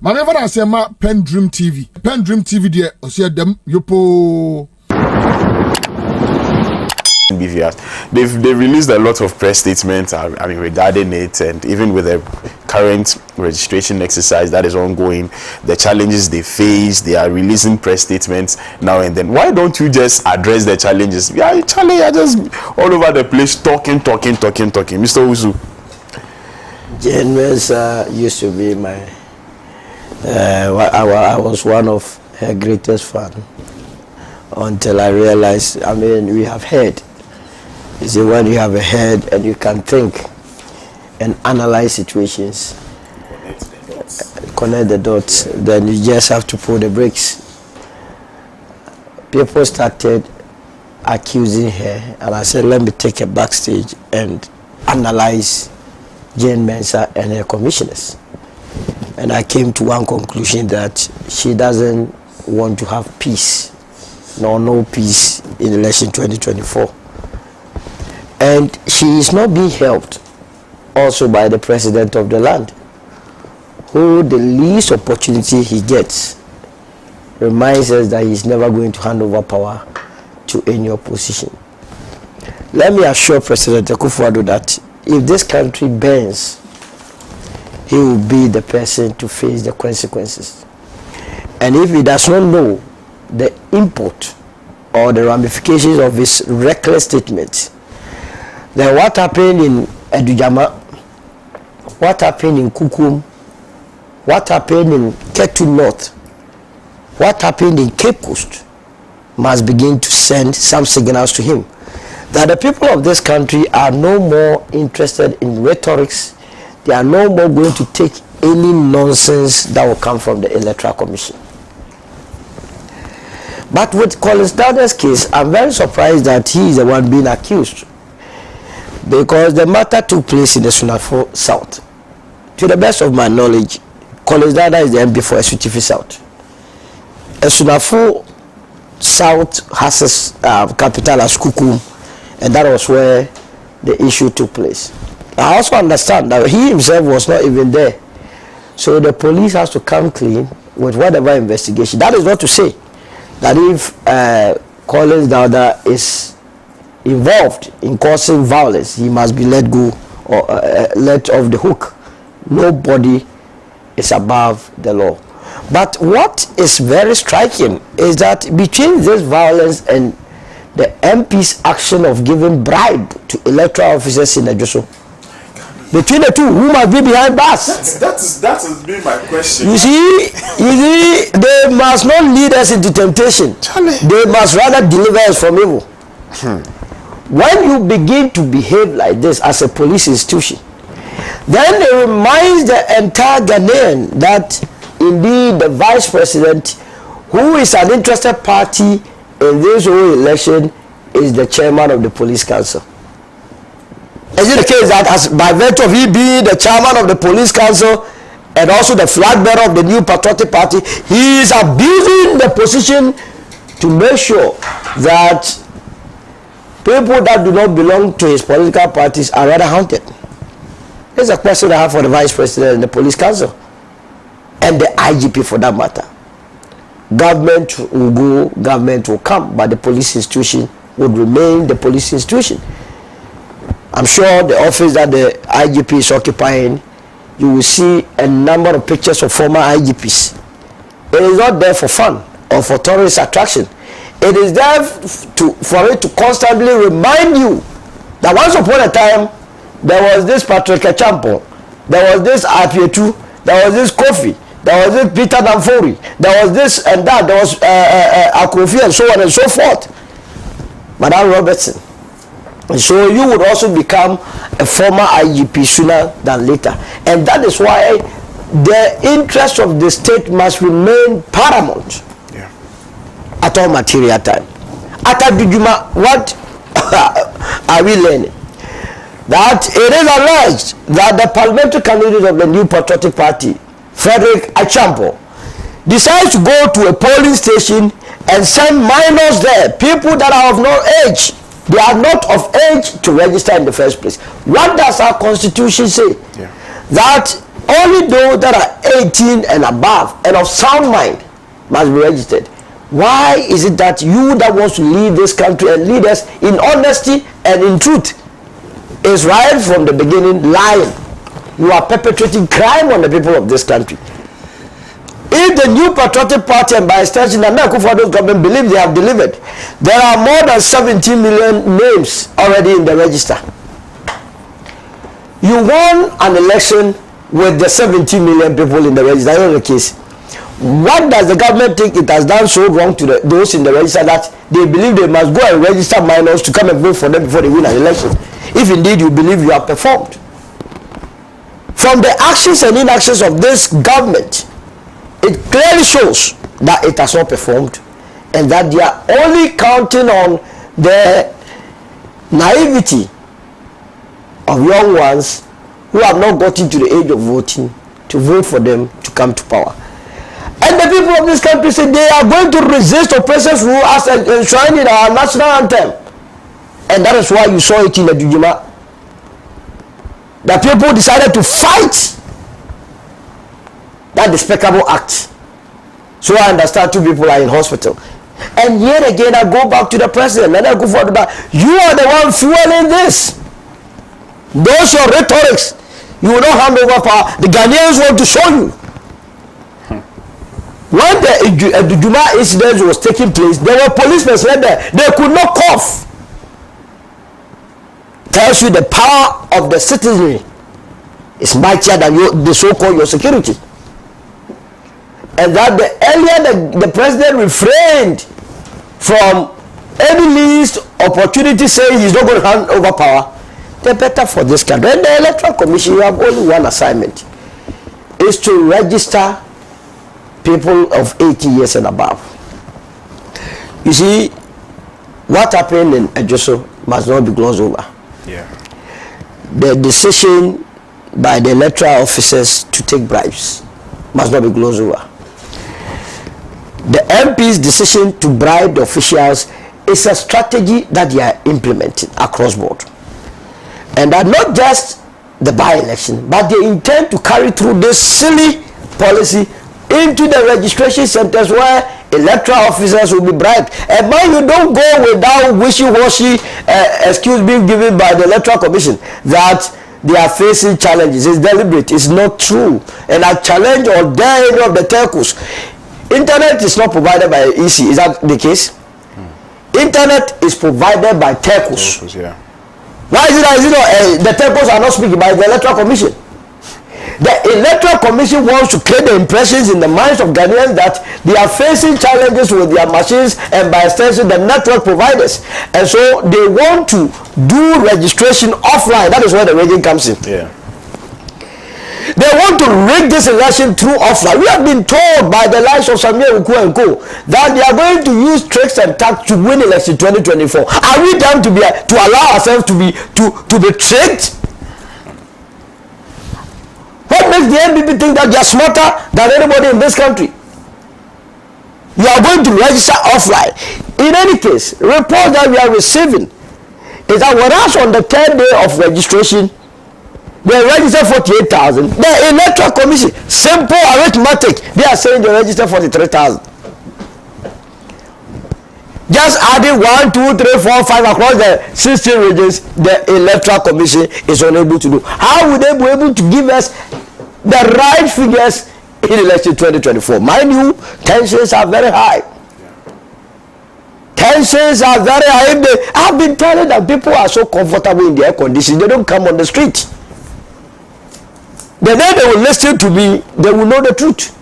Maneva na sema PENDREAM TV. PENDREAM TV de osia dem yopo. They've released a lot of press statements regarding it, and even with the current registration exercise that is ongoing, the challenges they face, they are releasing press statements now and then. Why don't you just address the challenges? Yeah, Charlie, are just all over the place talking. Mr. OWusu. Jane Mensa used to be my I was one of her greatest fan until I realized, I mean, we have heard. You see, when you have a head and you can think and analyze situations, connect the dots, then you just have to pull the brakes. People started accusing her, and I said, let me take her backstage and analyze Jane Mensa and her commissioners. And I came to one conclusion, that she doesn't want to have peace, no peace in election 2024. And she is not being helped also by the president of the land, who the least opportunity he gets reminds us that he's never going to hand over power to any opposition. Let me assure President Akufo-Addo that if this country bends, he will be the person to face the consequences. And if he does not know the import or the ramifications of his reckless statements, then what happened in Edujama, what happened in Kukum, what happened in Ketu North, what happened in Cape Coast must begin to send some signals to him that the people of this country are no more interested in rhetorics. They are no more going to take any nonsense that will come from the Electoral Commission. But with Collins Dowd's case, I'm very surprised that he is the one being accused, because the matter took place in the Sunafo South. To the best of my knowledge, Collins Dowd is the MP for Esuchifi South. Sunafo South has its capital as Kukum, and that was where the issue took place. I also understand that he himself was not even there. So the police has to come clean with whatever investigation. That is not to say that if Collins Dowda is involved in causing violence, he must be let go or let off the hook. Nobody is above the law. But what is very striking is that between this violence and the MP's action of giving bribe to electoral officers in Ajoso, between the two, who must be behind bars? That has been my question. You see, they must not lead us into temptation. Charlie. They must rather deliver us from evil. When you begin to behave like this as a police institution, then it reminds the entire Ghanaian that indeed the vice president, who is an interested party in this whole election, is the chairman of the police council. Is it the case that as by virtue of he being the chairman of the police council and also the flag bearer of the new patriotic party, he is abusing the position to make sure that people that do not belong to his political parties are rather haunted? Here's a question I have for the vice president and the police council and the IGP for that matter. Government will go, government will come, but the police institution would remain the police institution. I'm sure the office that the IGP is occupying, you will see a number of pictures of former IGPs. It is not there for fun or for tourist attraction. It is there for it to constantly remind you that once upon a time, there was this Patrick Achampo, there was this Apietu, there was this Kofi, there was this Peter Namfori, there was this and that, there was Akofi, and so on and so forth. Madam Robertson. And so you would also become a former IGP sooner than later. And that is why the interest of the state must remain paramount at all material time. At Adujuma, what are we learning? That it is alleged that the parliamentary candidate of the new patriotic party, Frederick Achampo, decides to go to a polling station and send minors there, people that are of no age. They are not of age to register in the first place. What does our constitution say? That only those that are 18 and above and of sound mind must be registered. Why is it that you that wants to lead this country and lead us in honesty and in truth is right from the beginning lying? You are perpetrating crime on the people of this country. If the New Patriotic Party and by extension the Akufo-Addo's government believe they have delivered, there are more than 17 million names already in the register. You won an election with the 17 million people in the register. That's not the case. What does the government think it has done so wrong to those in the register that they believe they must go and register minors to come and vote for them before they win an election? If indeed you believe you have performed. From the actions and inactions of this government, it clearly shows that it has not performed and that they are only counting on the naivety of young ones who have not gotten to the age of voting to vote for them to come to power. And the people of this country say they are going to resist oppressive rule as enshrined in our national anthem. And that is why you saw it in the Dujuma. The people decided to fight that despicable act. So I understand 2 people are in hospital. And yet again I go back to the president and I go for the back. You are the one fueling this. Those your rhetorics. You will not hand over power. The Ghanaians want to show you. When the Juma incident was taking place, there were policemen there. They could not cough. Tells you the power of the citizenry is mightier than the so-called your security. And that the earlier the president refrained from any least opportunity saying he's not going to hand over power, the better for this country. And the Electoral Commission, you have only one assignment, is to register people of 80 years and above. You see, what happened in Ejoso must not be glossed over. Yeah. The decision by the electoral officers to take bribes must not be glossed over. The MP's decision to bribe the officials is a strategy that they are implementing across board. And that not just the by-election, but they intend to carry through this silly policy into the registration centers where electoral officers will be bribed. And man, you don't go without wishy-washy excuse being given by the Electoral Commission that they are facing challenges. It's deliberate. It's not true. And I challenge or dare any of the telcos. Internet is not provided by EC. Is that the case? Internet is provided by telcos. Yeah. Why is it that the telcos are not speaking by the Electoral Commission? The Electoral Commission wants to create the impressions in the minds of Ghanaians that they are facing challenges with their machines and by extension the network providers. And so they want to do registration offline. That is where the rigging comes in. Yeah. They want to rig this election through offline. We have been told by the likes of Samir Uku and Co that they are going to use tricks and tactics to win election 2024. Are we done to allow ourselves to be tricked? What makes the NPP think that they are smarter than anybody in this country? You are going to register offline. In any case, report that we are receiving is that whereas on the 10th day of registration, they register 48,000. The Electoral Commission, simple arithmetic, they are saying they register 43,000. Just adding 1, 2, 3, 4, 5 across the 16 regions, the Electoral Commission is unable to do. How would they be able to give us the right figures in election 2024? Mind you, tensions are very high. Tensions are very high. I've been telling them people are so comfortable in their conditions, they don't come on the street. The day they will listen to me, they will know the truth.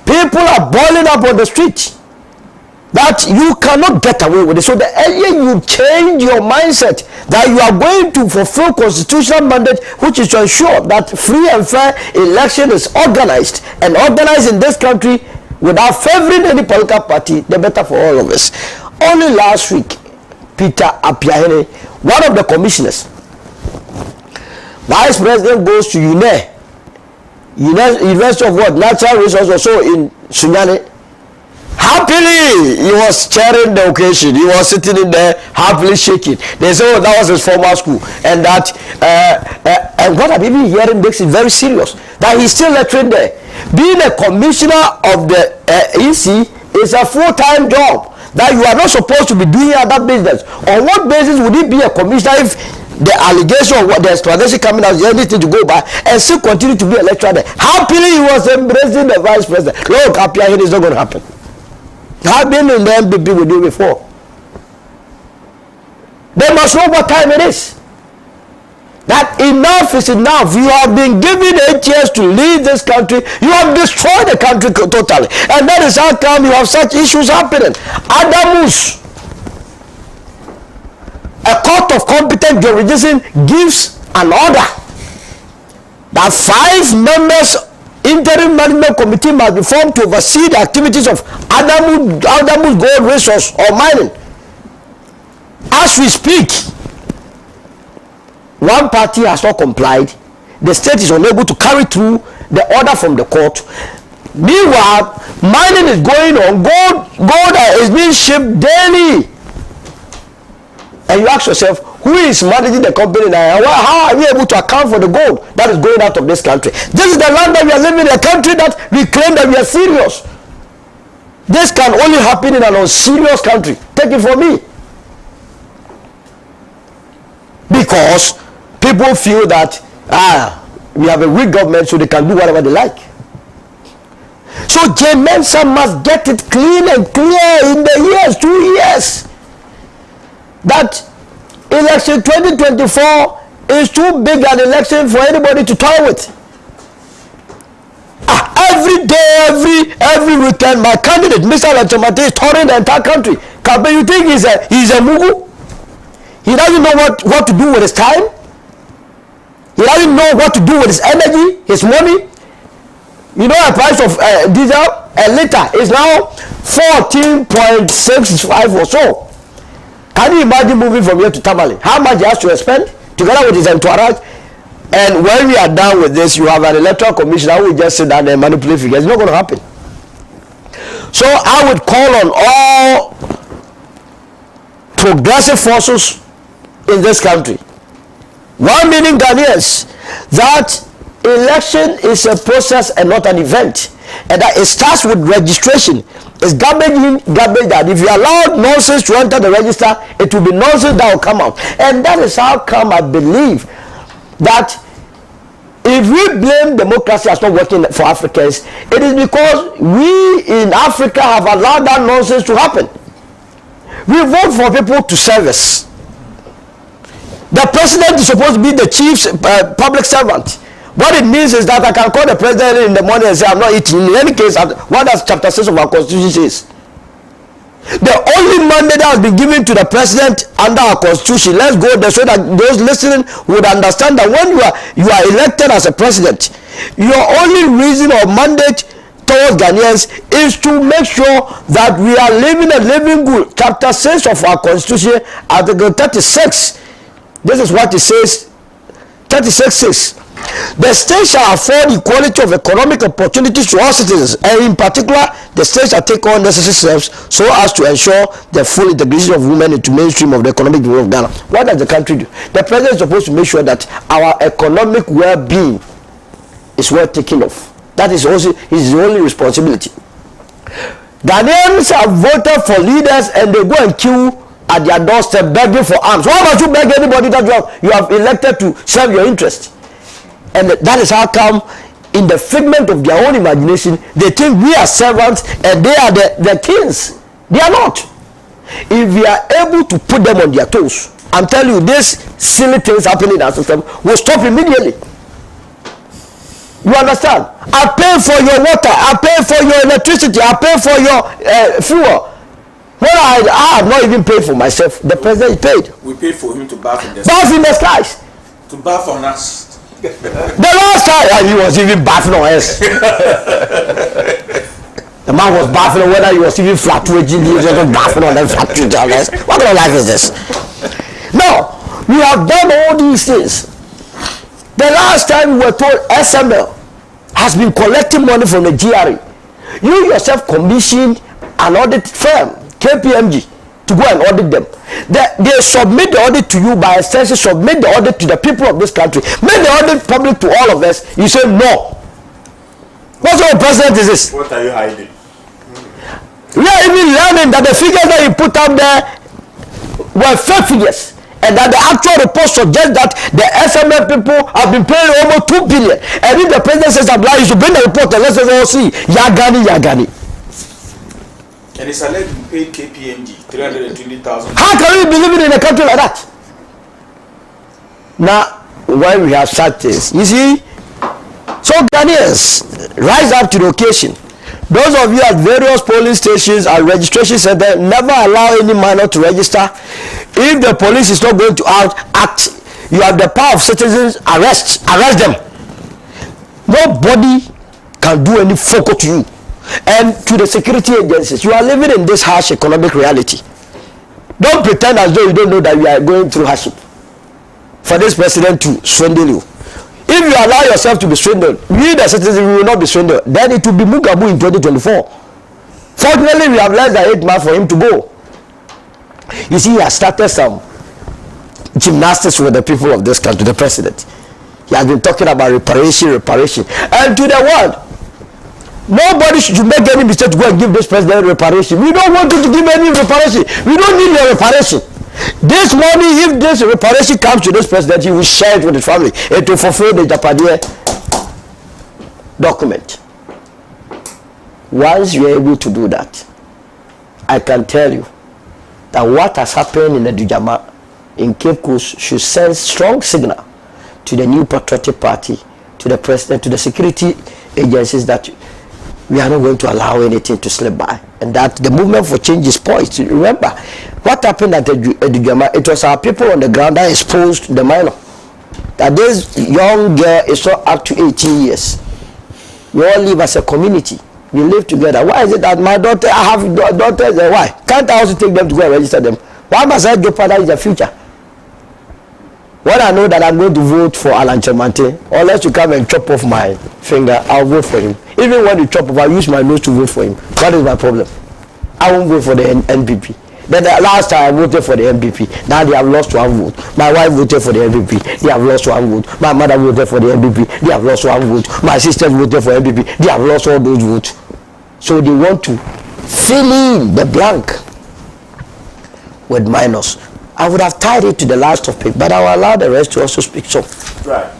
People are boiling up on the street. That you cannot get away with it. So the earlier you change your mindset that you are going to fulfill constitutional mandate, which is to ensure that free and fair election is organized and organized in this country without favoring any political party, the better for all of us. Only last week, Peter Apiahene, one of the commissioners, Vice President, goes to University of what? Natural Resources also in Sunyani. Happily, he was chairing the occasion. He was sitting in there, happily shaking. They say, oh, that was his former school. And that, and what I'm even hearing makes it very serious. That he's still lecturing there. Being a commissioner of the EC is a full-time job that you are not supposed to be doing other business. On what basis would he be a commissioner if the allegation of what the explanation coming out is anything to go by and still continue to be a lecturer there? Happily, he was embracing the vice president. Look, happy here is not going to happen. I've been in the NPP with you before. They must know what time it is. That enough is enough. You have been given 8 years to lead this country. You have destroyed the country totally. And that is how come you have such issues happening. Adamus, a court of competent jurisdiction gives an order that 5 members interim management committee must be formed to oversee the activities of Adamus gold resource or mining. As we speak, one party has not complied. The state is unable to carry through the order from the court. Meanwhile, mining is going on. Gold is being shipped daily. And you ask yourself, who is managing the company now? How are we able to account for the gold that is going out of this country? This is the land that we are living in, a country that we claim that we are serious. This can only happen in an unserious country. Take it from me. Because people feel that we have a weak government, so they can do whatever they like. So J. Mensa must get it clean and clear in the years, 2 years, that election 2024 is too big an election for anybody to toy with. Every day, every weekend, my candidate, Mr. Electoral, is touring the entire country. But you think he's a mugu? He doesn't know what to do with his time. He doesn't know what to do with his energy, his money. You know, the price of diesel, a liter is now 14.65 or so. Can you imagine moving from here to Tamale? How much he has to spend together with his entourage? And when we are done with this, you have an electoral commissioner who will just sit down and manipulate figures. It's not going to happen. So I would call on all progressive forces in this country, 1 million Ghanaians, that election is a process and not an event, and that it starts with registration. It's garbage in, garbage out. If you allow nonsense to enter the register, it will be nonsense that will come out. And that is how come I believe that if we blame democracy as not working for Africans, it is because we in Africa have allowed that nonsense to happen. We vote for people to service. The president is supposed to be the chief public servant. What it means is that I can call the president in the morning and say, I'm not eating. In any case, what does chapter 6 of our constitution says? The only mandate that has been given to the president under our constitution, let's go there so that those listening would understand that when you are elected as a president, your only reason or mandate towards Ghanaians is to make sure that we are living a living good. Chapter 6 of our constitution, article 36, this is what it says. 36 says, the state shall afford equality of economic opportunities to all citizens, and in particular, the state shall take all necessary steps so as to ensure the full integration of women into mainstream of the economic development of Ghana. What does the country do? The president is supposed to make sure that our economic well-being is well taken off. That is also his only responsibility. Ghanaians have voted for leaders and they go and queue at their doorstep begging for arms. Why must you beg anybody that you have elected to serve your interest? And that is how come in the figment of their own imagination they think we are servants and they are the kings. They are not. If we are able to put them on their toes, I'm telling you, these silly things happening in our system will stop immediately. You understand? I pay for your water, I pay for your electricity, I pay for your fuel. When I have not even paid for myself, the president paid. We paid for him to bath in the bath in the skies. To bath on us. The last time he was even bathing on us. The man was bathing on whether he was even flat-waging, he was just bathing on them flat-waging on us. What kind of life is this? Now, we have done all these things. The last time we were told SML has been collecting money from the GRA. You yourself commissioned an audit firm, KPMG, to go and audit them. They submit the audit to you, by extension, submit the audit to the people of this country. Make the audit public to all of us. You say no. What sort of president is this? What are you hiding? We are even learning that the figures that you put up there were fake figures, and that the actual report suggests that the SMF people have been paying almost 2 billion. And if the president says I'm lying, you should bring the report and let's all see. Yagani. And it's alleged you paid KPMG 320,000. How can we be living in a country like that? Now, when we have such things, you see, so Ghanaians, rise up to the occasion. Those of you at various polling stations and registration centers, never allow any minor to register. If the police is not going to act, you have the power of citizens, arrest them. Nobody can do any focus to you. And to the security agencies, you are living in this harsh economic reality. Don't pretend as though you don't know that you are going through hardship for this president to swindle you. If you allow yourself to be swindled, we the citizens will not be swindled. Then it will be Mugabu in 2024. Fortunately, we have less than 8 months for him to go. You see, he has started some gymnastics with the people of this country, the president. He has been talking about reparation. And to the world, nobody should make any mistake to go and give this president reparation. We don't want you to give any reparation. We don't need your reparation. This money, if this reparation comes to this president, he will share it with his family. It will fulfill the Japadier document. Once you are able to do that, I can tell you that what has happened in the Dujama, in Cape Coast, should send strong signal to the new patriotic party, to the president, to the security agencies, that we are not going to allow anything to slip by, and that the movement for change is poised. Remember what happened at the Dujama? It was our people on the ground that exposed the minor, that this young girl is so up to 18 years. We all live as a community. We live together. Why is it that my daughter, I have daughters, why can't I also take them to go and register them? Why must I jeopardize the future? When I know that I'm going to vote for Alan Chemante, unless you come and chop off my finger, I'll vote for him. Even when you chop off, I'll use my nose to vote for him. What is my problem? I won't vote for the NPP. Then the last time I voted for the NPP, now they have lost 1 vote. My wife voted for the NPP, they have lost 1 vote. My mother voted for the NPP, they have lost 1 vote. My sister voted for NPP, they have lost all those votes. So they want to fill in the blank with minus. I would have tied it to the last topic, but I will allow the rest to also speak. So, right.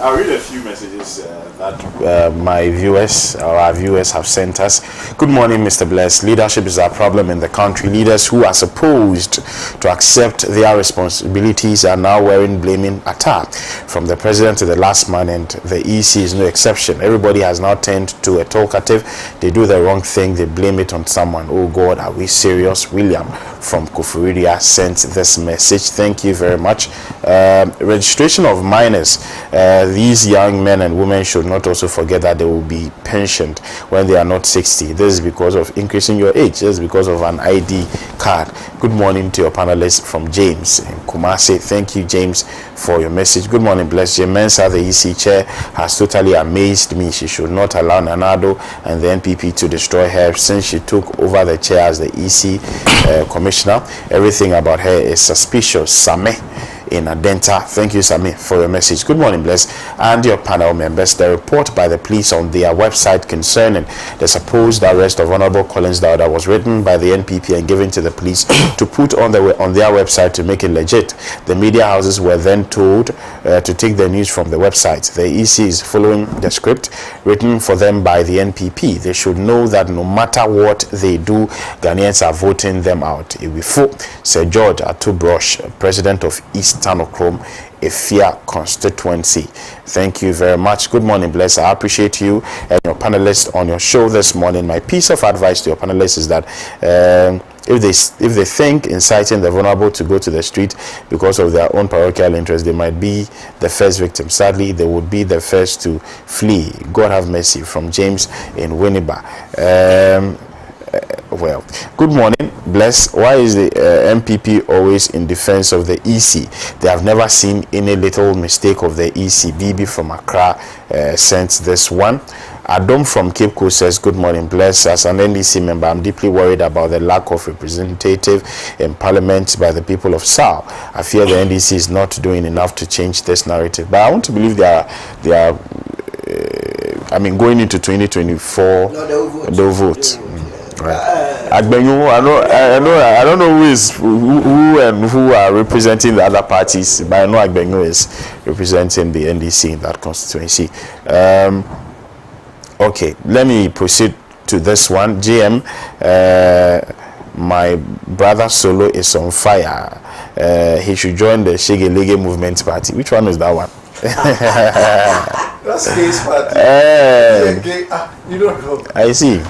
I'll read a few messages that my viewers or our viewers have sent us. Good morning, Mr. Bless. Leadership is our problem in the country. Leaders who are supposed to accept their responsibilities are now wearing blaming attack from the president to the last man, and the EC is no exception. Everybody has now turned to a talkative. They do the wrong thing, they blame it on someone. Oh God, are we serious? William from Kofuridia sent this message. Thank you very much. Registration of minors. These young men and women should not also forget that they will be pensioned when they are not 60. This is because of increasing your age. This is because of an ID card. Good morning to your panelists from James in Kumasi. Thank you, James, for your message. Good morning, Bless. Jemensa, the EC chair, has totally amazed me. She should not allow Nanado and the NPP to destroy her since she took over the chair as the EC commissioner. Everything about her is suspicious. Same in Adenta. Thank you, Sami, for your message. Good morning, Bless, and your panel members. The report by the police on their website concerning the supposed arrest of Honorable Collins Dauda was written by the NPP and given to the police to put on their website to make it legit. The media houses were then told to take the news from the website. The EC is following the script written for them by the NPP. They should know that no matter what they do, Ghanaians are voting them out. Ibifo, Sir George Atubrosh, President of East Tanochrome, Efia constituency. Thank you very much. Good morning, Bless. I appreciate you and your panelists on your show this morning. My piece of advice to your panelists is that if they think inciting the vulnerable to go to the street because of their own parochial interest, they might be the first victim. Sadly, they would be the first to flee. God have mercy. From James in Winneba. Well, good morning, Bless. Why is the MPP always in defense of the EC? They have never seen any little mistake of the EC. BB from Accra sent this one. Adom from Cape Coast says, good morning, bless. As an NDC member, I'm deeply worried about the lack of representative in parliament by the people of SAL. I fear the NDC is not doing enough to change this narrative. But I want to believe they are going into 2024, they'll vote. Right. Agbenyu, I don't know who are representing the other parties, but I know Agbenyu is representing the NDC in that constituency. Okay, let me proceed to this one. GM, my brother Solo is on fire. He should join the Shege Lege Movement Party. Which one is that one? That's case party. You don't know. I see.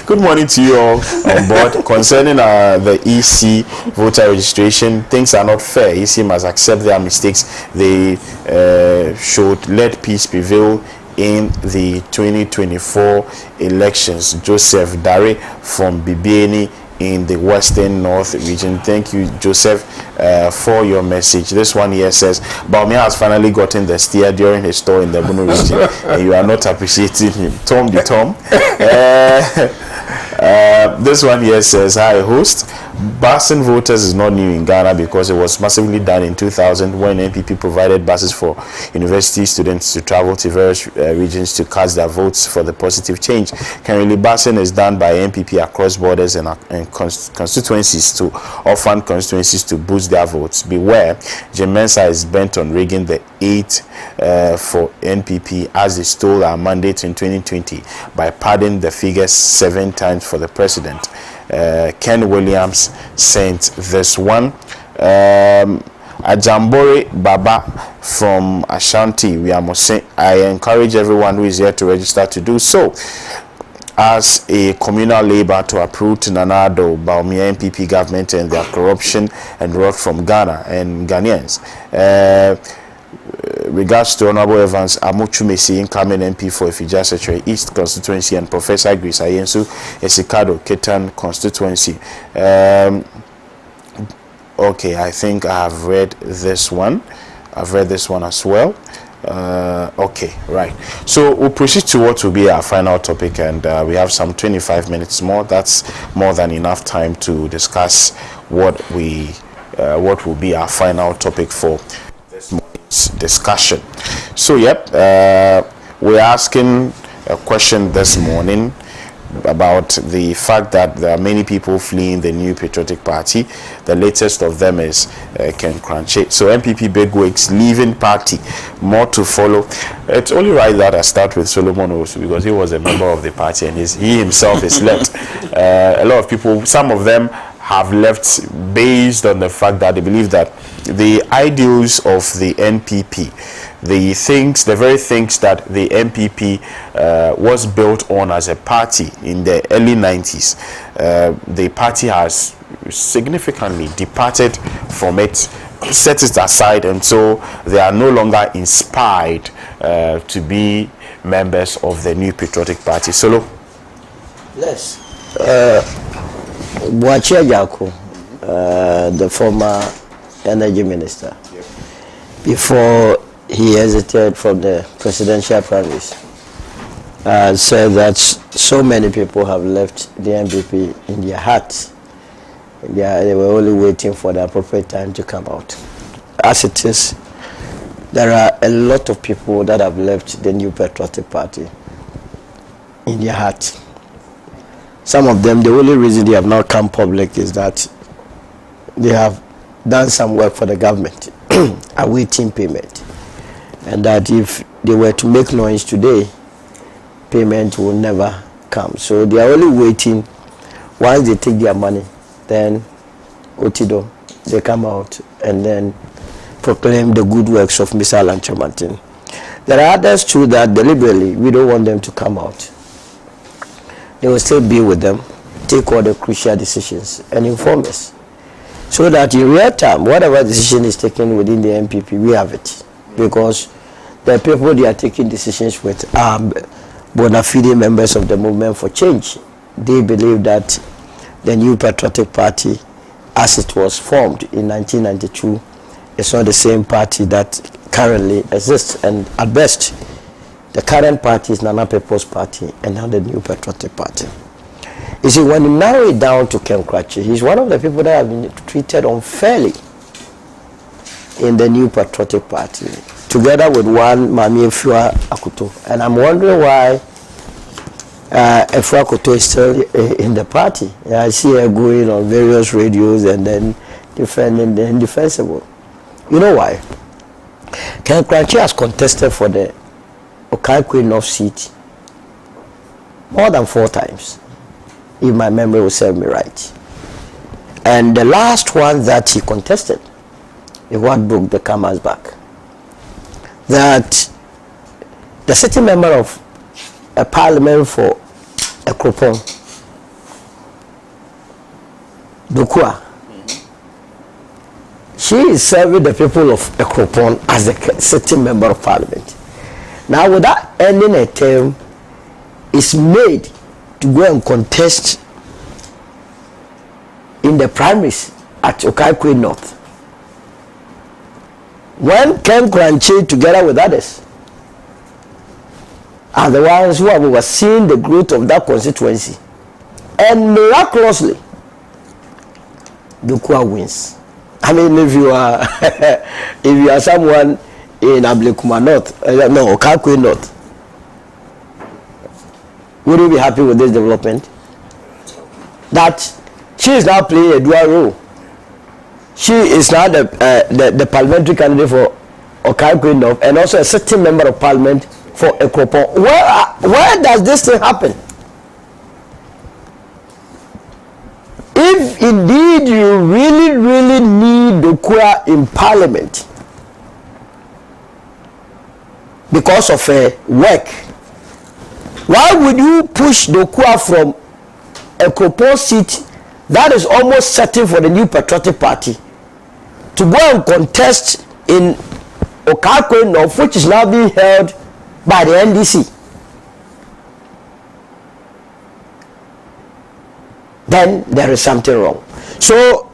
Good morning to you all on board. Concerning the EC voter registration, things are not fair. EC must accept their mistakes. They should let peace prevail in the 2024 elections. Joseph Dare from Bibiani in the Western North region. Thank you, Joseph, for your message. This one here says, Baumia has finally gotten the steer during his tour in the Bono region, and you are not appreciating him. Tom the Tom. This one here says, hi, host. Busing voters is not new in Ghana because it was massively done in 2000 when NPP provided buses for university students to travel to various regions to cast their votes for the positive change. Currently, busing is done by NPP across borders and constituencies to orphan constituencies to boost their votes. Beware, Jim Mensah is bent on rigging the 8 for NPP as they stole our mandate in 2020 by padding the figures 7 times for the president. Ken Williams sent this one. Ajambore Baba from Ashanti, I encourage everyone who is here to register to do so. As a communal labor to uproot Nanado, Baumia NPP government and their corruption and rot from Ghana and Ghanaians. Regards to Honorable Evans Amuchu Messi, incoming MP for Ifija Secretary East Constituency, and Professor Grace Ayensu Esikado, Ketan Constituency. Okay, I think I have read this one. I've read this one as well. Okay, right. So we'll proceed to what will be our final topic, and we have some 25 minutes more. That's more than enough time to discuss what will be our final topic for this morning's discussion. So we're asking a question this morning about the fact that there are many people fleeing the New Patriotic Party. The latest of them is Ken Kranche. So NPP bigwigs leaving party, more to follow. It's only right that I start with Solomon OWusu because he was a member of the party and he himself is left. A lot of people, some of them have left based on the fact that they believe that the ideals of the NPP, the very things that the NPP was built on as a party in the early 90s, the party has significantly departed from it, set it aside, and so they are no longer inspired to be members of the New Patriotic Party. Solo? Yes. Boachia Jako, the former energy minister, before he hesitated from the presidential primaries, said that so many people have left the NPP in their hearts. They were only waiting for the appropriate time to come out. As it is, there are a lot of people that have left the New Patriotic Party in their hearts. Some of them, the only reason they have not come public is that they have done some work for the government, awaiting payment. And that if they were to make noise today, payment will never come. So they are only waiting. Once they take their money, then Otido, they come out and then proclaim the good works of Mr. Alan Chamantin. There are others too that deliberately we don't want them to come out. They will still be with them, take all the crucial decisions and inform us. So that in real time, whatever decision is taken within the NPP, we have it. Because the people they are taking decisions with are bona fide members of the Movement for Change. They believe that the New Patriotic Party, as it was formed in 1992, is not the same party that currently exists. And at best, The current party is Nana People's Party and now the New Patriotic Party. You see, when you narrow it down to Ken Kratchey, he's one of the people that have been treated unfairly in the New Patriotic Party, together with one Mami Efua Akuto. And I'm wondering why Efua Akuto is still in the party. I see her going on various radios and then defending the indefensible. You know why? Ken Kratchey has contested for the Okaikwe North seat more than 4 times, if my memory will serve me right. And the last one that he contested is what broke the camel's back. That the sitting member of a parliament for Ekropon, Dokua, she is serving the people of Ekropon as a sitting member of parliament. Now, without ending a term, is made to go and contest in the primaries at Okaikwe North. When Ken Kratchey, together with others, are the ones who have overseen the growth of that constituency, and miraculously, Dokua wins. I mean, if you are someone in Ablekuma North, no, Okaikwe North, would you be happy with this development? That she is now playing a dual role. She is now the parliamentary candidate for Okaikwe North and also a sitting member of parliament for Ekropon. Where does this thing happen? If indeed you really need Dokua in parliament because of work, why would you push Dokua from Ekropon seat that is almost certain for the New Patriotic Party to go and contest in Okaikwe North, which is now being held by the NDC? Then there is something wrong. So,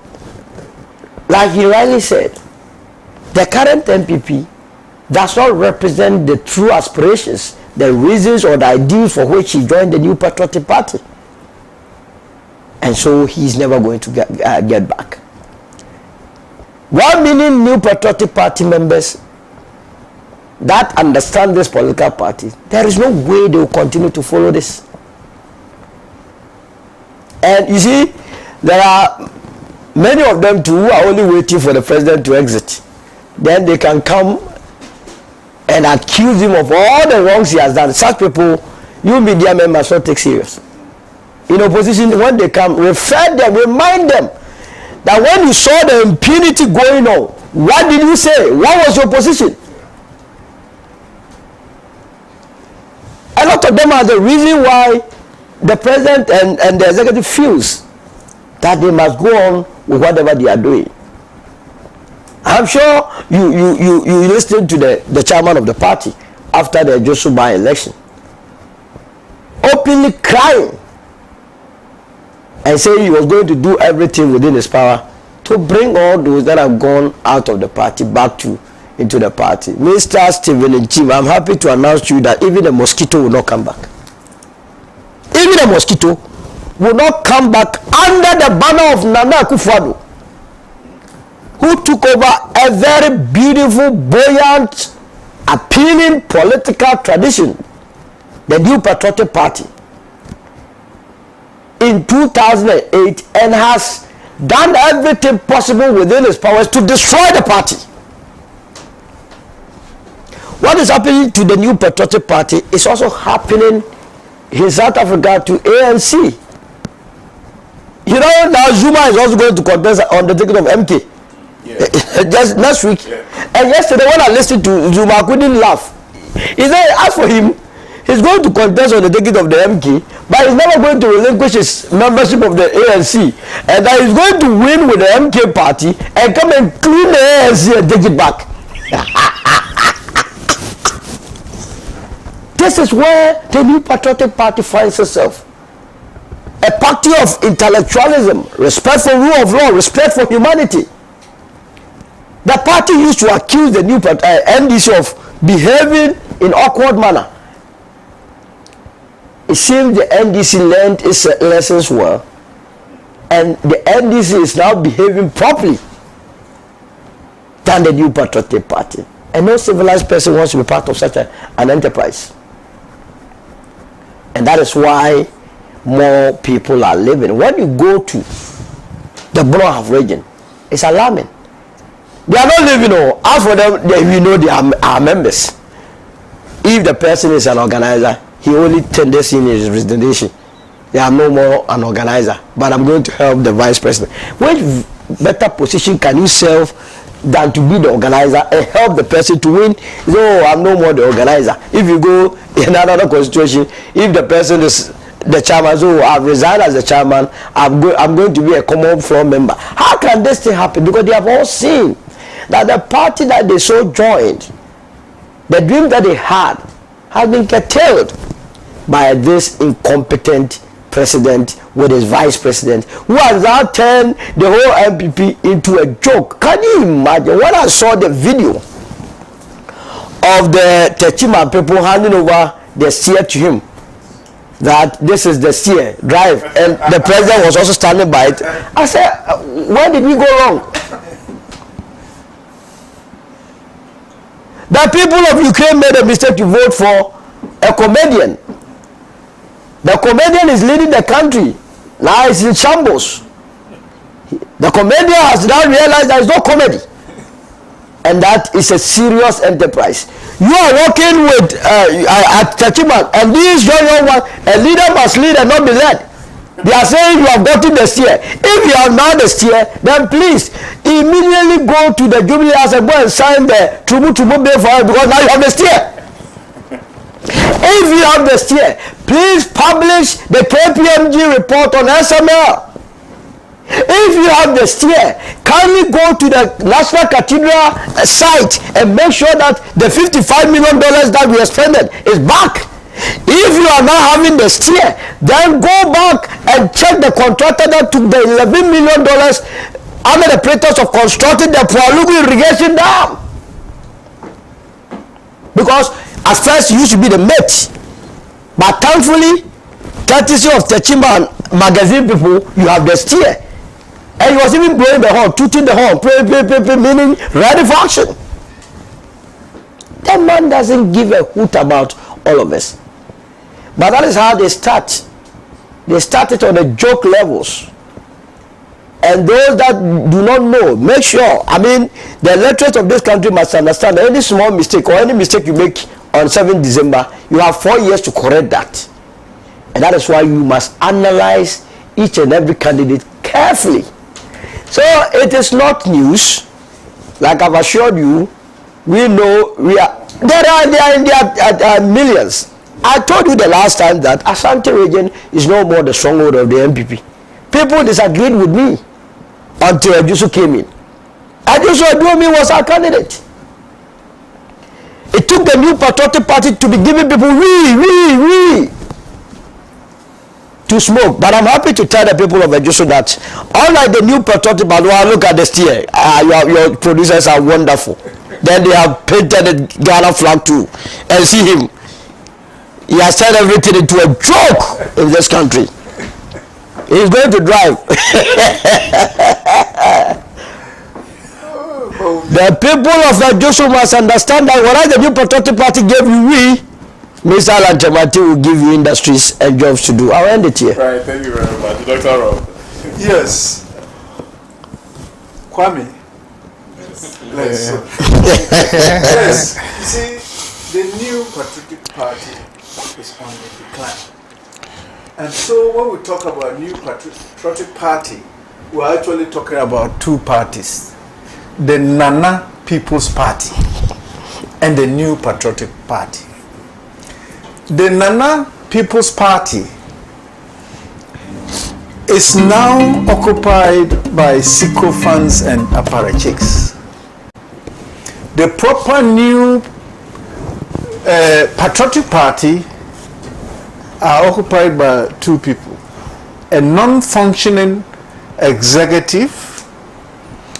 like he rightly said, the current NPP does not represent the true aspirations, the reasons or the ideals for which he joined the New Patriotic Party. And so he's never going to get back. 1 million New Patriotic Party members that understand this political party, there is no way they will continue to follow this. And you see, there are many of them too who are only waiting for the president to exit. Then they can come and accuse him of all the wrongs he has done. Such people, you media members don't take serious. In opposition, when they come, refer them, remind them that when you saw the impunity going on, what did you say? What was your position? A lot of them are the reason why the president and the executive feels that they must go on with whatever they are doing. I'm sure you listened to the chairman of the party after the Joshua by-election, openly crying and saying he was going to do everything within his power to bring all those that have gone out of the party back into the party. Mr. Stephen and Jim, I'm happy to announce to you that even the mosquito will not come back. Even the mosquito will not come back under the banner of Nana Akufo-Addo, who took over a very beautiful, buoyant, appealing political tradition, the New Patriotic Party, in 2008, and has done everything possible within his powers to destroy the party. What is happening to the New Patriotic Party is also happening in South Africa to ANC. You know, now Zuma is also going to contest on the ticket of MK. Yeah. Just next week. Yeah. And yesterday when I listened to Zuma, I couldn't laugh. He said, as for him, he's going to contest on the ticket of the MK, but he's never going to relinquish his membership of the ANC. And that he's going to win with the MK party and come and clean the ANC and take it back. This is where the New Patriotic Party finds itself. A party of intellectualism, respect for rule of law, respect for humanity. The party used to accuse the new NDC of behaving in awkward manner. it seems the NDC learned its lessons well, and the NDC is now behaving properly than the New Patriotic Party. And no civilized person wants to be part of such an enterprise. And that is why more people are living. When you go to the Borno region, it's alarming. They are not living, as for them, we know they are members. If the person is an organizer, he only tenders in his resignation. They are no more an organizer, but I'm going to help the vice president. Which better position can you serve than to be the organizer and help the person to win? So I'm no more the organizer. If you go in another constitution, if the person is the chairman, so I've resigned as the chairman, I'm going to be a common floor member. How can this thing happen? Because they have all seen that the party that they so joined, the dream that they had, has been curtailed by this incompetent president with his vice president, who has now turned the whole NPP into a joke. Can you imagine? When I saw the video of the Techima people handing over the steer to him, that this is the steer, drive, and the president was also standing by it, I said, where did we go wrong? The people of Ukraine made a mistake to vote for a comedian. The comedian is leading the country. Now it's in shambles. The comedian has now realized there is no comedy. And that is a serious enterprise. You are working with at Tachiman, and this young one, a leader must lead and not be led. They are saying you have gotten the steer. If you have now the steer, then please immediately go to the Jubilee House and go and sign the Trubu bill for it, because now you have the steer. If you have the steer, please publish the KPMG report on SML. If you have the steer, kindly go to the National Cathedral site and make sure that the $55 million that we expended is back. If you are not having the steer, then go back and check the contractor that took the $11 million under the pretext of constructing the Pualugu irrigation dam. Because at first you should be the mate, but thankfully, courtesy of Techima magazine people, you have the steer. And he was even blowing the horn, tooting the horn, meaning ready for action. That man doesn't give a hoot about all of us. But that is how they start. They started on the joke levels. And those that do not know, make sure, the electorate of this country must understand that any small mistake or any mistake you make on 7th December, you have 4 years to correct that. And that is why you must analyze each and every candidate carefully. So it is not news. Like I've assured you, we know there are millions. I told you the last time that Ashanti region is no more the stronghold of the NPP. People disagreed with me until OWusu came in. OWusu was our candidate. It took the New Patriotic Party to be giving people to smoke. But I'm happy to tell the people of OWusu that unlike the New Patriotic Party, look at the steer. Your producers are wonderful. Then they have painted the Ghana flag too. And see him. He has turned everything into a joke in this country. He's going to drive. The people of OWusu must understand that whereas the New Patriotic Party gave you Mr. Alan Temati will give you industries and jobs to do. I'll end it here. Right, thank you very much. Dr. Rob. Yes. Kwame. Yes. Yes. You see, the New Patriotic Party is on the decline. And so when we talk about New Patriotic Party, we're actually talking about two parties. The Nana People's Party and the New Patriotic Party. The Nana People's Party is now occupied by sycophants and apparatchiks. The proper New Patriotic Party are occupied by two people: a non-functioning executive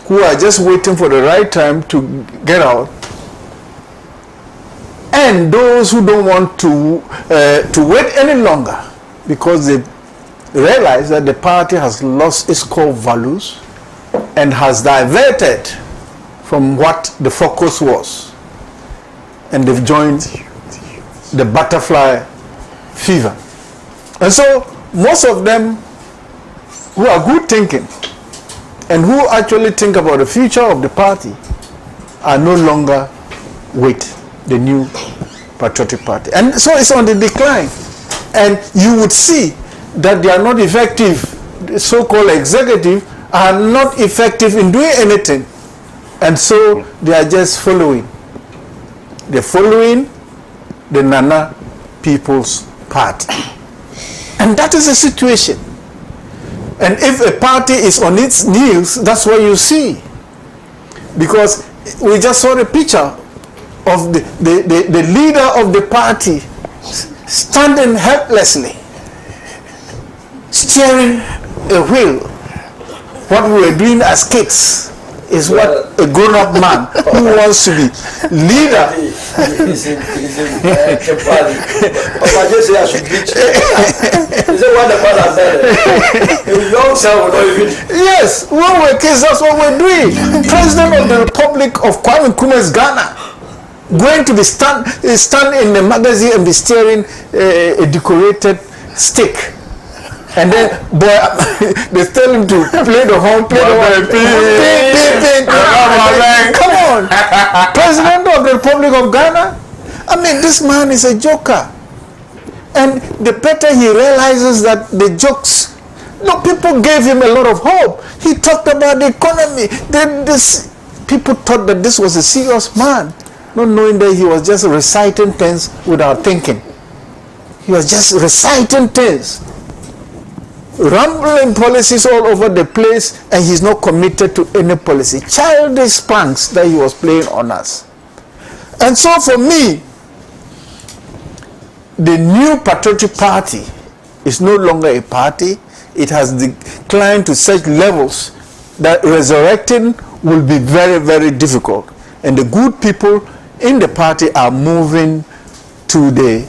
who are just waiting for the right time to get out, and those who don't want to wait any longer because they realize that the party has lost its core values and has diverted from what the focus was, and they've joined the butterfly fever. And so most of them who are good thinking and who actually think about the future of the party are no longer with the new patriotic party. And so it's on the decline. And you would see that they are not effective. The so-called executive are not effective in doing anything. And so they are just following. They're following the Nana People's Party. And that is the situation. And if a party is on its knees, that's what you see. Because we just saw the picture of the leader of the party standing helplessly, steering a wheel. What we were doing as kids is what a grown-up man who wants to be leader. Yes, when we were kids, that's what we're doing. President of the Republic of Kwame Nkrumah's Ghana going to be stand in the magazine and be steering a decorated stick. And then, boy, they tell him to play the horn, play the horn. Come on. President of the Republic of Ghana? I mean, this man is a joker. And the better he realizes that the jokes, no, people gave him a lot of hope. He talked about the economy. People thought that this was a serious man, not knowing that he was just reciting things without thinking. He was just reciting things. Rambling policies all over the place, and he's not committed to any policy. Childish pranks that he was playing on us. And so for me, the new patriotic party is no longer a party. It has declined to such levels that resurrecting will be very, very difficult. And the good people in the party are moving to the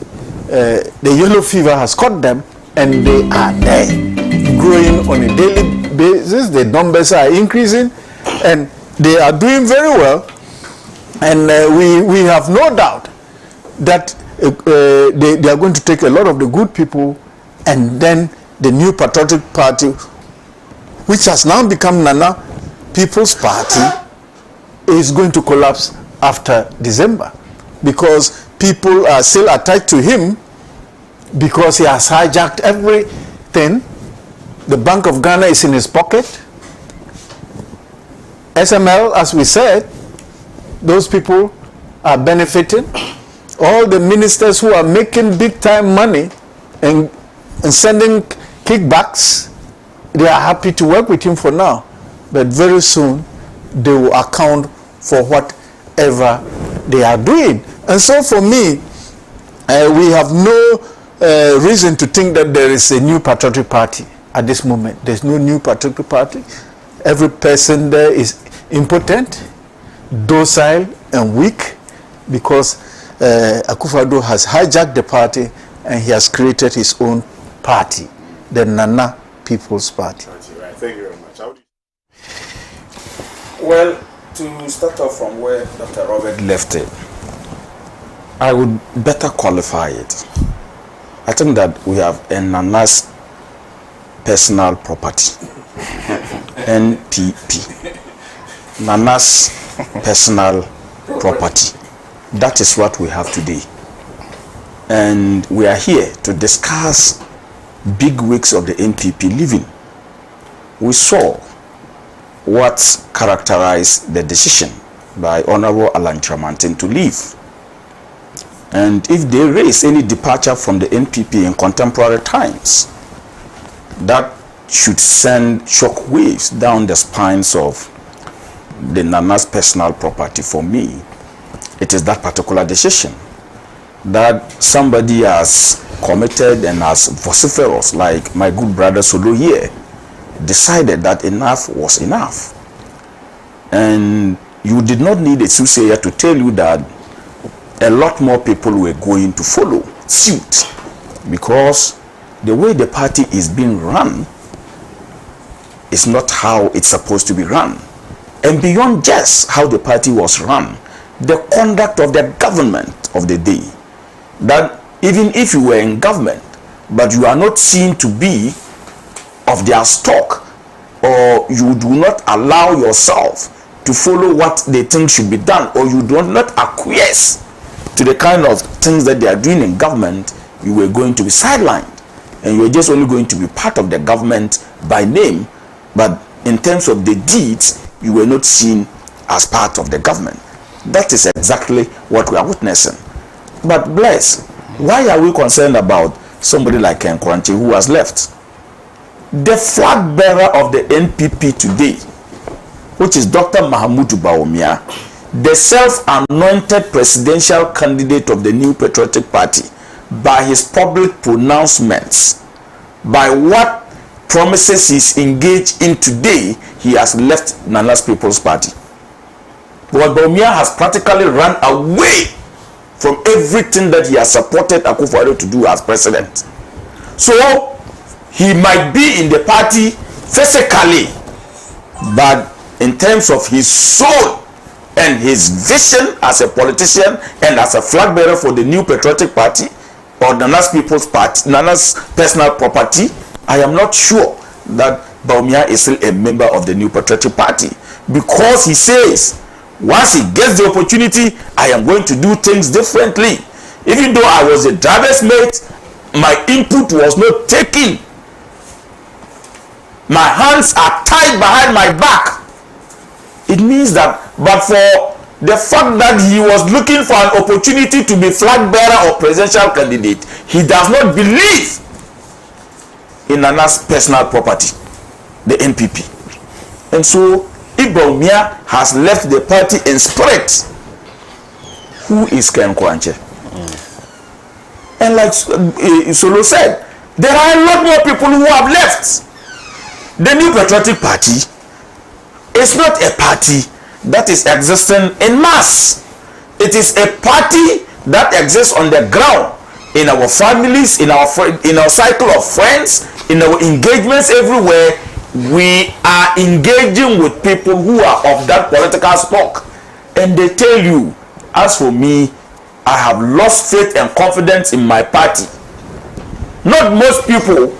yellow fever has caught them, and they are there, growing on a daily basis. The numbers are increasing, and they are doing very well. And we have no doubt that they are going to take a lot of the good people, and then the new patriotic party, which has now become Nana People's Party, is going to collapse after December, because people are still attached to him, because he has hijacked everything. The Bank of Ghana is in his pocket. SML, as we said, those people are benefiting. All the ministers who are making big time money and sending kickbacks, they are happy to work with him for now. But very soon, they will account for whatever they are doing. And so for me, we have no reason to think that there is a new patriotic party at this moment. There's no new patriotic party. Every person there is impotent, docile, and weak, because Akufo-Addo has hijacked the party and he has created his own party, the Nana People's Party. Right. Thank you very much. Well, to start off from where Dr. Robert left it, I would better qualify it. I think that we have a Nana's personal property, NPP, Nana's personal property. That is what we have today. And we are here to discuss big weeks of the NPP living. We saw what characterized the decision by Honorable Alan Tramantin to leave. And if they raise any departure from the NPP in contemporary times, that should send shock waves down the spines of the Nana's personal property. For me, it is that particular decision that somebody has committed and as vociferous, like my good brother Solo here, decided that enough was enough. And you did not need a soothsayer to tell you that a lot more people were going to follow suit, because the way the party is being run is not how it's supposed to be run. And beyond just how the party was run, the conduct of the government of the day, that even if you were in government but you are not seen to be of their stock, or you do not allow yourself to follow what they think should be done, or you do not acquiesce to the kind of things that they are doing in government, you were going to be sidelined, and you were just only going to be part of the government by name, but in terms of the deeds, you were not seen as part of the government. That is exactly what we are witnessing. But bless, why are we concerned about somebody like Nkwanche who has left? The flag bearer of the NPP today, which is Dr. Mahamudu Bawumia, the self-anointed presidential candidate of the New Patriotic Party, by his public pronouncements, by what promises he's engaged in today, he has left Nana's People's Party. But Bawumia has practically run away from everything that he has supported Akufo-Addo to do as president. So he might be in the party physically, but in terms of his soul and his vision as a politician and as a flag bearer for the New Patriotic Party or Nana's People's Party, Nana's personal property, I am not sure that Bawumia is still a member of the New Patriotic Party, because he says once he gets the opportunity, I am going to do things differently. Even though I was a driver's mate, my input was not taken. My hands are tied behind my back. It means that, but for the fact that he was looking for an opportunity to be flag bearer or presidential candidate, he does not believe in Nana's personal property, the NPP. And so, if Bawumia has left the party in spirit, who is Ken Nkwanche? And like Solo said, there are a lot more people who have left. The New Patriotic Party is not a party that is existing in mass. It is a party that exists on the ground, in our families, in our cycle of friends, in our engagements everywhere. We are engaging with people who are of that political stock, and they tell you, as for me, I have lost faith and confidence in my party. Not most people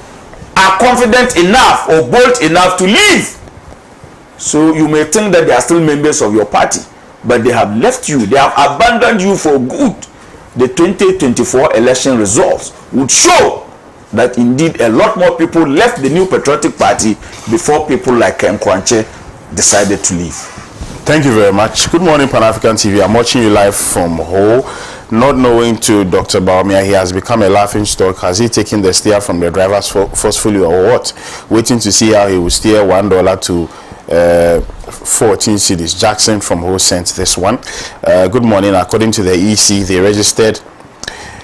are confident enough or bold enough to leave. So you may think that they are still members of your party, but they have left you, they have abandoned you for good. The 2024 election results would show that indeed a lot more people left the New Patriotic Party before people like Nkwanche decided to leave. Thank you very much. Good morning, Pan-African TV. I'm watching you live from Ho. Not knowing to Dr. Bawumia, he has become a laughing stock. Has he taken the steer from the drivers forcefully or what? Waiting to see how he will steer $1 to 14 cedis. Jackson from Ho sent this one. Good morning. According to the EC, they registered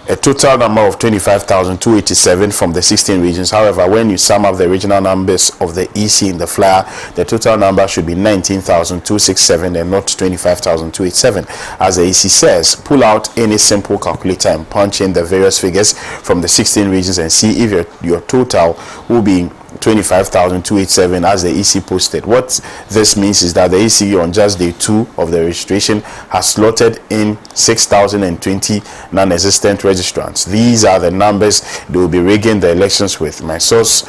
a total number of 25,287 from the 16 regions. However, when you sum up the regional numbers of the EC in the flyer, the total number should be 19,267 and not 25,287. As the EC says, pull out any simple calculator and punch in the various figures from the 16 regions and see if your total will be 25,287 as the EC posted. What this means is that the EC on just day 2 of the registration has slotted in 6,020 non-existent registrants. These are the numbers they will be rigging the elections with. My source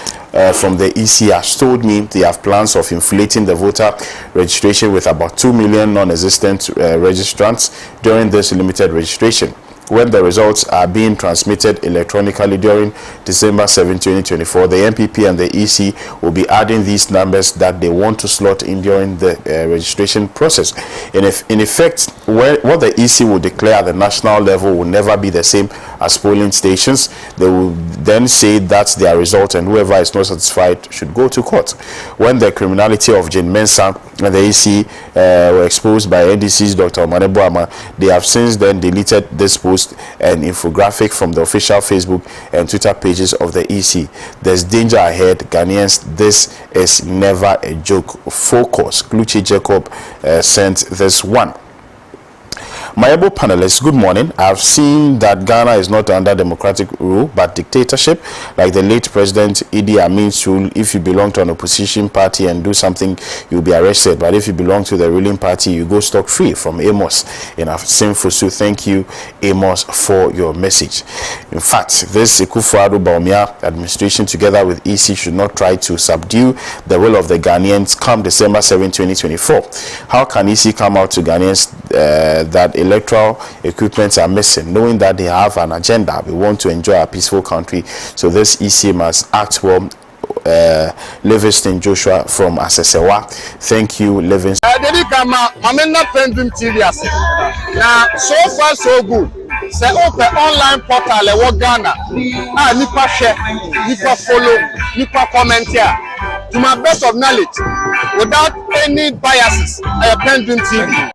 from the EC has told me they have plans of inflating the voter registration with about 2 million non-existent registrants during this limited registration. When the results are being transmitted electronically during December 7, 2024, the NPP and the EC will be adding these numbers that they want to slot in during the registration process. In effect, what the EC will declare at the national level will never be the same as polling stations. They will then say that's their result, and whoever is not satisfied should go to court. When the criminality of Jane Mensah and the EC were exposed by NDC's Dr. Omanebo, they have since then deleted this post and infographic from the official Facebook and Twitter pages of the EC. There's danger ahead, Ghanaians. This is never a joke. Focus. Kluchi Jacob sent this one. My able panelists, good morning. I've seen that Ghana is not under democratic rule but dictatorship, like the late President Idi Amin's rule. If you belong to an opposition party and do something, you'll be arrested. But if you belong to the ruling party, you go stock free. From Amos in Asinfosu. Thank you, Amos, for your message. In fact, this Akufo-Addo Bawumia administration, together with EC, should not try to subdue the will of the Ghanaians come December 7, 2024. How can EC come out to Ghanaians that electoral equipments are missing, knowing that they have an agenda? We want to enjoy a peaceful country, so this EC must act well. Livingston Joshua from Asesewa. Thank you, Livingston. PENDREAM TV. Now, so far so good. Say open online portal e Ghana. Nipa share, nipa follow, nipa comment here. To my best of knowledge, without any biases, PENDREAM TV.